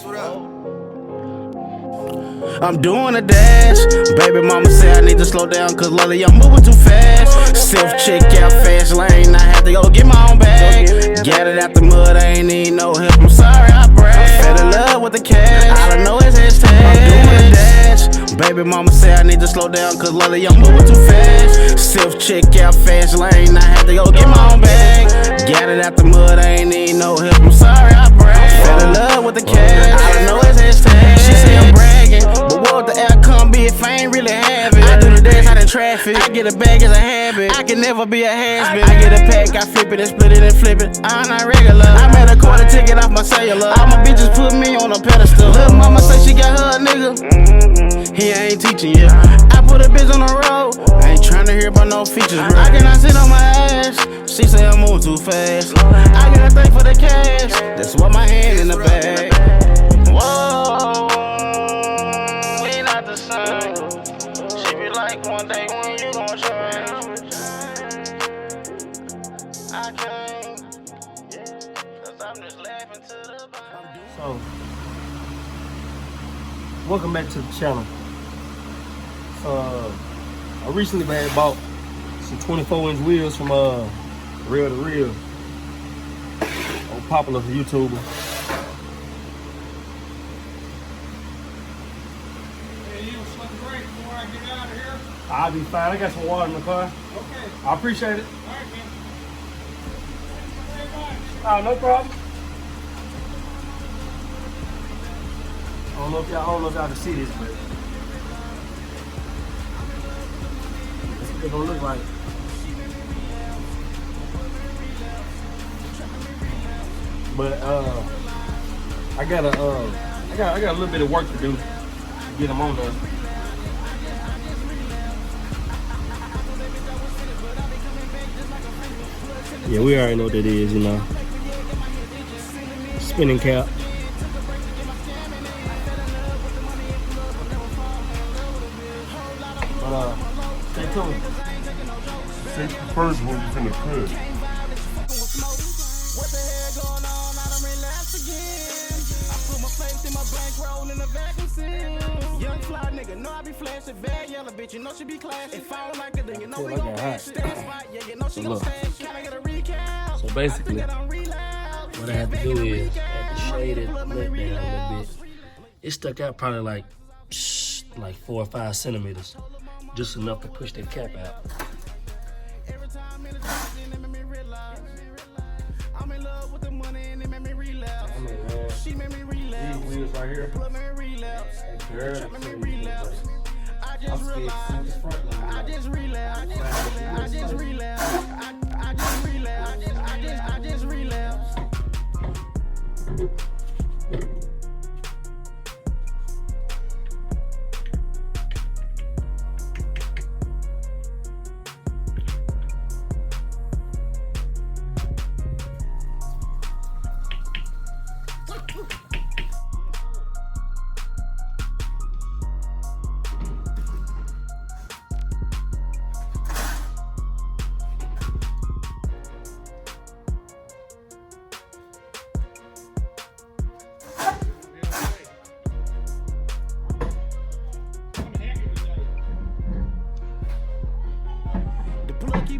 what up? I'm doing a dash. Baby mama say I need to slow down, cause lately I'm moving too fast. Self-check out fast lane, I had to go get my own bag. Got it out the mud, I ain't need no help, I'm sorry I brag. Fell in love with the cash, I don't know his hashtag. I'm doing a dash. Baby mama say I need to slow down, cause lately I'm moving too fast. Self-check out fast lane, I had to go get my own bag. Got it out the mud, I ain't need no help, I'm sorry I brag. Fell in love with the cash, I don't know his hashtag. She say I'm bragging, but what would the outcome be if I ain't really have it? I do the dance out in traffic, I get a bag as a habit. I can never be a has-been. I get a pack, I flip it and split it and flip it. I'm not regular, I made a quarter ticket off my cellular. All my bitches put me on a pedestal. Lil' mama say she got her a nigga, he ain't teaching yet. I put a bitch on the road, I ain't tryna hear about no features, bro. I cannot sit on my ass, she say I'm moving too fast. I get a thing for the cash, that's why my hand in the bag. Whoa, we not the same. She be like, one day when you gon' change. I can't, cause I'm just laughing to the bank. So, welcome back to the channel. So, I recently bought some 24-inch wheels from Real to Real, a popular YouTuber. Hey, you slip a break before I get out of here? I'll be fine. I got some water in the car. Okay. I appreciate it. All right, man. Thank you very much. No problem. I don't know if y'all can see this, but that's what they're gonna look like. But I got a little bit of work to do to get them on there. Yeah, we already know what that is, you know. Spinning cap. But stay tuned. Take the first one you finna cut. What the hell going on? I done relapsed again. I put my face in my bankroll in the vacuum seal. Young fly nigga, know I be flashing. Bad yellow bitch, you know she be classy. If I don't like it, then you know we gon' bash it. Yeah, you know she gon' stash. Can I get a recap? So basically, what I had to do is I had to shade it, lip down a little bit. It stuck out probably like 4 or 5 centimeters, just enough to push that cap out. I'm in love with the money and it made me relapse. I mean, man, She made me relapse. these wheels right here, Blood made me relapse. girl, Made me relapse. I just I'm scared to see realized. this front line. I just relapsed. I just relapsed. I just relapsed. I just relapsed.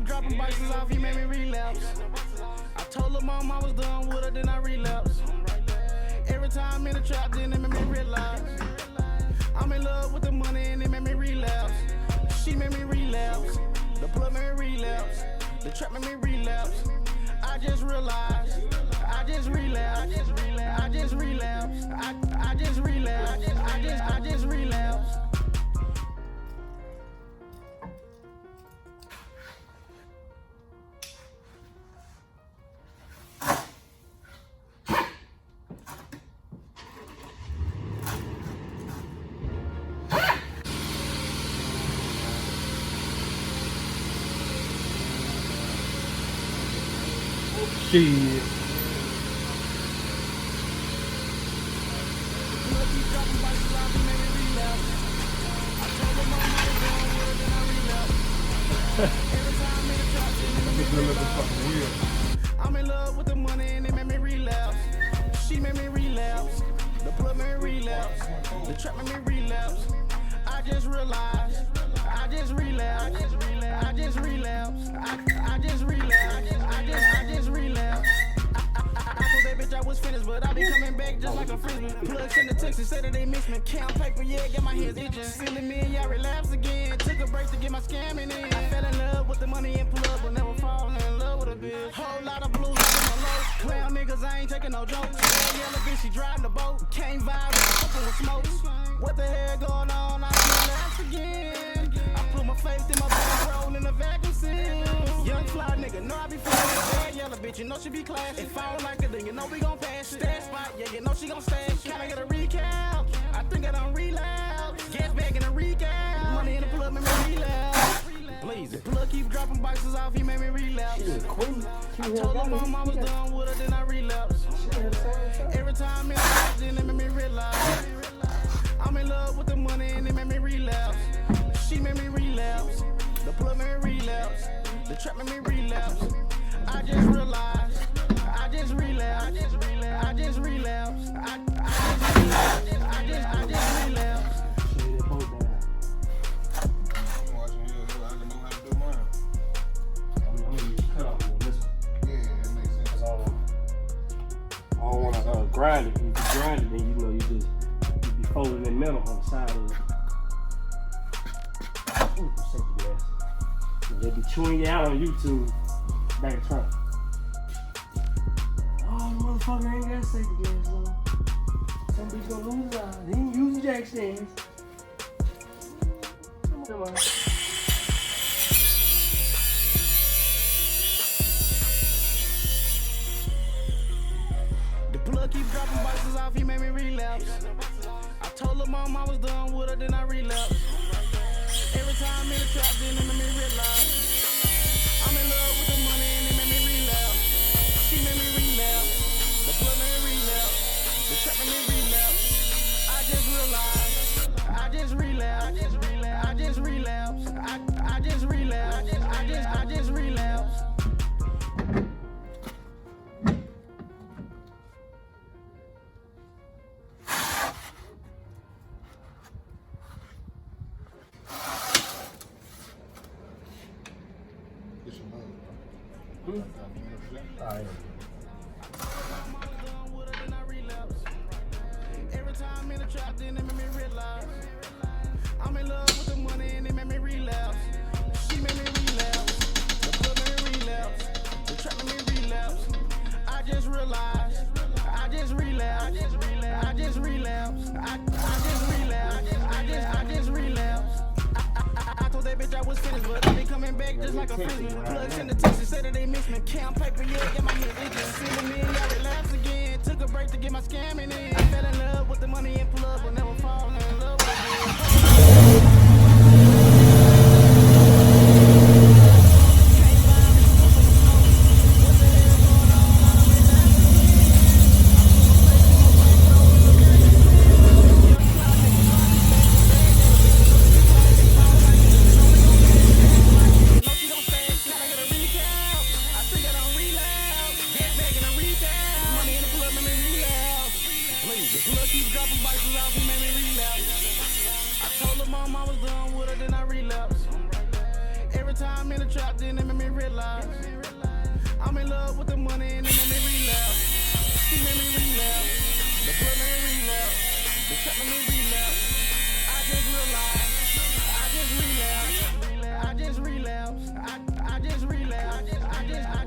Dropping boxes off, he made me relapse. I told her mom I was done with her, then I relapsed. Every time in the trap, then it made me realize I'm in love with the money and it made me relapse. She made me relapse. The blood made me relapse. The trap made me relapse. I just realized. I just relapsed. I just relapsed. I just relapsed. I just relapsed. Shit. I'm in love with the money and it made me relapse. She made me relapse. The plug made me relapse. The trap made me relapse. I just realized. I just relapsed. I just relapsed. I just relapsed. I just relapsed. I told that bitch I was finished, but I be coming back just like a frisbee. Plugs in the Texas, say that they miss me. Count paper, yeah, get my hands itching. Silly me, yeah, relapse again. Took a break to get my scamming in. I fell in love with the money and plug, but never fall in love with a bitch. Whole lot of blues in my low. Clown niggas, I ain't taking no jokes. That yellow bitch, she driving the boat. Can't vibe, fucking with smokes. What the hell going on? I relapse again. I put my faith in my bankroll in the vacuum seal. Young fly nigga, know I be feeling bad yellow bitch, you know she be classy. If I don't like it, then you know we gon' pass it. Stash spot, yeah, you know she gon' stash. Can I get a recap? I think I done relapse. Gas back in the recap. Money in the plug made me relapse. Please, the plug keep dropping boxes off, he made me relapse. I told her mom I was done with her, then I relapse. Every time in the house, then it made me relapse. I'm in love with the money and it made me relapse. She made me relapse. The plug made me relapse. The trap made me relapse. I just realized. I just relapsed. I just relapsed. I just relapsed. I just relapsed. I don't want to grind it. If you grind it, then you know you be folding that metal on the side of it. Ooh, safety glass. They be chewing you out on YouTube. Back in front. Oh, the motherfucker ain't got safety glass on. Somebody's gonna lose his eye. He ain't using jack stands. Come on. Plug keep dropping boxes off, he made me relapse. I told her mom I was done with her, then I relapse. Every time in the trap, then it made me relapse. I'm in love with the money and it made me relapse. She made me relapse. The plug made me relapse. The trap made me relapse. I just realized. I just relapsed. I just relapsed. I just relapsed. I just relapsed. I just relapsed. Every time in the trap, then it made me realize I'm in love with the money and it made me relapse. She made me relapse. The plug made me relapse. The trap made me relapse. I just realized. I just relapsed. I just relapsed. I just relapsed. I just relapsed. I told that bitch I was finished, but I be coming back just like a frisbee. Plugs in the Texas, say that they miss me. Count paper, yeah, get my head itching. Silly me, I relapse again. Took a break to get my scamming in. I fell in love with the money and plug, but never fall in love with it. I'm in love with the money and it made me relapse. She made me relapse. The plug made me relapse. The trap made me relapse. I just realized. I just relapsed. I just relapsed. I just relapsed. I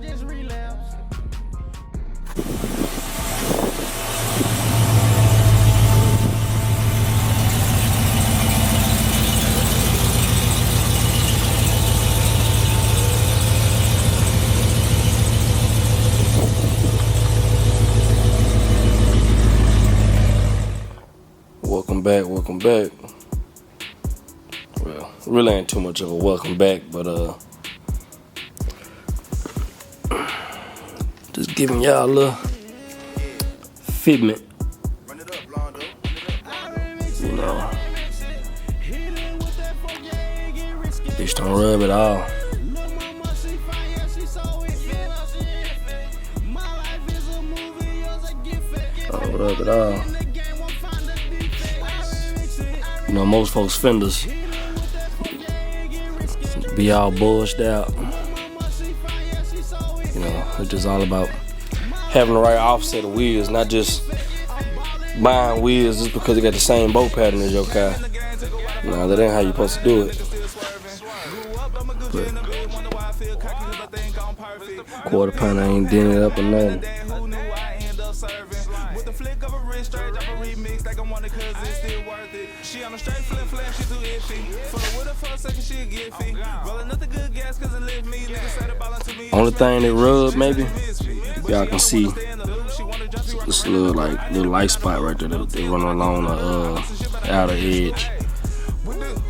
just relapsed. Welcome back. Well, really ain't too much of a welcome back, but just giving y'all a little figment. You know, bitch don't rub it all. Don't rub it all. You know, most folks fenders be all bulged out. You know, it's just all about having the right offset of wheels, not just buying wheels just because they got the same bolt pattern as your car. No, that ain't how you're supposed to do it. But quarter pounder ain't dented up or nothing. Only thing that rub, maybe, y'all can see this little light spot right there that run along the outer edge.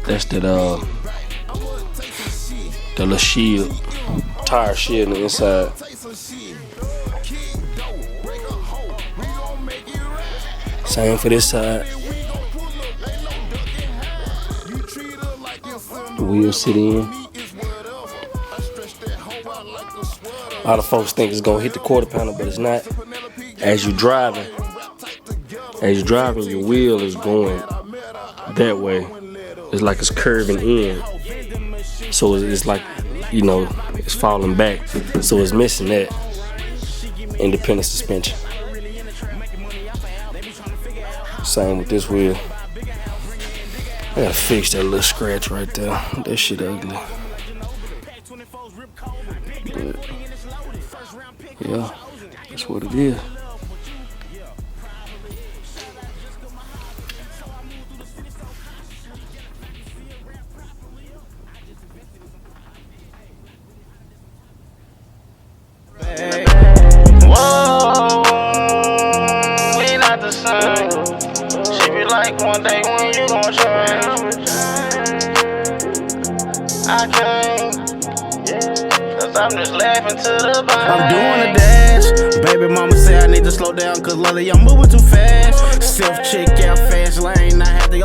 That's that the little shield, tire shield on the inside. Same for this side. The wheels sit in. A lot of folks think it's gonna hit the quarter pounder, but it's not. As you're driving, your wheel is going that way. It's like it's curving in. So it's like, you know, it's falling back. So it's missing that independent suspension. Same with this wheel. I gotta fix that little scratch right there. That shit ugly. But yeah, that's what it is. Whoa, we not the same. She be like, one day when you gon' change. I can't, cause I'm just laughing to the bank. I'm doing a dash. Baby mama say I need to slow down, cause lately I'm moving too fast. Self check out fast lane, I had to